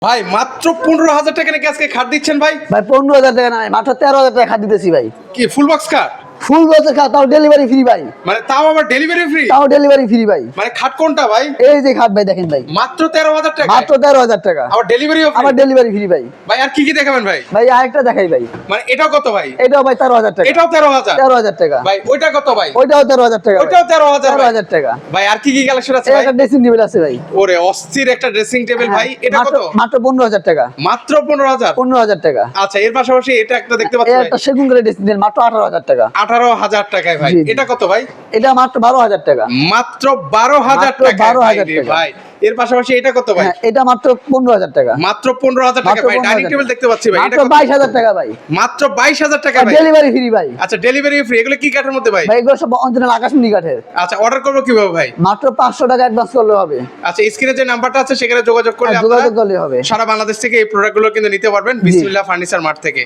ভাই মাত্র 15,000 টাকা নাকি আজকে খাট দিচ্ছেন ভাই? ভাই 15,000 টাকা না, মাত্র 13,000 টাকা খাট দিতেছি ভাই। কি ফুল বক্স খাট? ফুল বছর খাট, তাও ডেলিভারি ফ্রি ভাই। মানে তাও আবার ডেলিভারি ফ্রি? তাও ডেলিভারি ফ্রি ভাই। মানে খাট কোনটা ভাই? এই যে খাট ভাই, দেখেন ভাই, মাত্র 13,000 টাকা? মাত্র 13,000 টাকা। আবার ডেলিভারিও ফ্রি? আবার ডেলিভারি ফ্রি ভাই। ভাই আর কি কি দেখাবেন ভাই? ভাই আরেকটা দেখাই ভাই। মানে এটাও কত ভাই? এটাও ভাই 13,000 টাকা। এটাও 13,000? 13,000 টাকা ভাই ওইটা কত ভাই? ওইটাও 13,000 টাকা। ওইটাও 13,000? 13,000 টাকা। ভাই আর কি কি কালেকশন আছে এই ভাই? একটা ড্রেসিং টেবিল আছে ভাই। ওরে অস্থির একটা ড্রেসিং টেবিল ভাই, এটা কত? মাত্র 15,000 টাকা। মাত্র 15,000? 15,000 টাকা। আচ্ছা এর পাশাপাশি এটা একটা দেখতে এই পাচ্ছি ভাই, একটা সেগুন কাঠের ড্রেসিং টেবিল মাত্র 18,000 টাকা। 18,000 টাকায় ভাই। জি, জি। এটা কত ভাই? এটা মাত্র 12,000 টাকা। মাত্র 12,000 মাত্র টাকা 12,000 ভাই রে টাকা। ভাই। এর পাশাপাশি এটা কত ভাই? হ্যাঁ, এটা মাত্র 15,000 টাকা। মাত্র 15,000 টাকা মাত্র ভাই। ডাইনিং 15,000 টেবিল দেখতে পাচ্ছি ভাই, এটা মাত্র কত? 22,000 টাকা ভাই। মাত্র 22,000 টাকা ভাই। ডেলিভারি ফ্রি ভাই। আচ্ছা ডেলিভারি ফ্রি। এগুলো কি কাঠের মধ্যে ভাই? ভাই এগুলো সব অরিজিনাল আকাশমণি কাঠের। আচ্ছা অর্ডার করবো কিভাবে ভাই? মাত্র 500 টাকা অ্যাডভান্স করলে হবে। আচ্ছা স্ক্রিনে যে নাম্বারটা আছে সেখানে যোগাযোগ করলে আর আপনারা যোগাযোগ করলে হবে। সারা বাংলাদেশ থেকে এই প্রোডাক্টগুলো কিন্তু নিতে পারবেন বিসমিল্লাহ ফার্নিচার মার্ট থেকে।